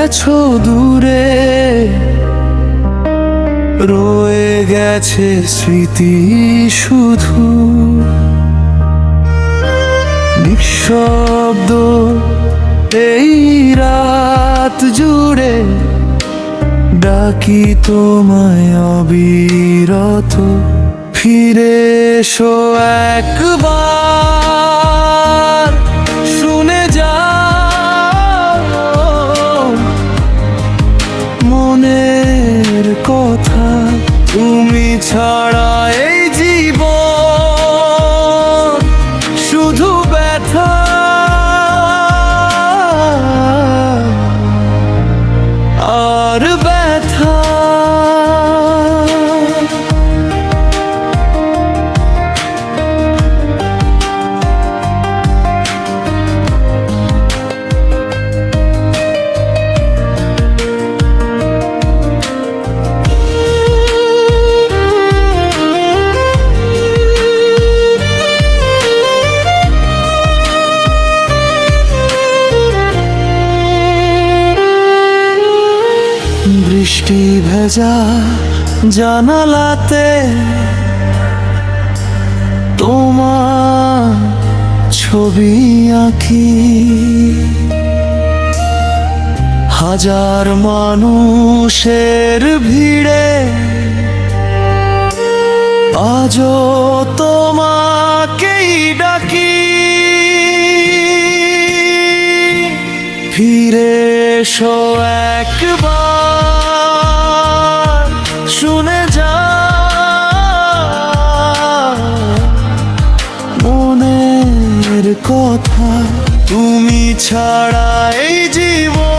গেছো দূরে, রয়ে গেছে স্মৃতি শুধু। নিঃশব্দ এই রাত জুড়ে ডাকি তোমায় অবিরত, ফিরে এসো একবার, শুনে যাও মনের কথা। তুমি ছাড়া এই জীবন শুধু ব্যথা আর ব্যথা। বৃষ্টি ভেজা জানালাতে তোমার ছবি আঁকি। হাজার মানুষের ভিড়ে আজও তোমাকেই ডাকি। ফিরে এসো একবার, শুনে যাও মনের কথা। তুমি ছাড়া এই জীবন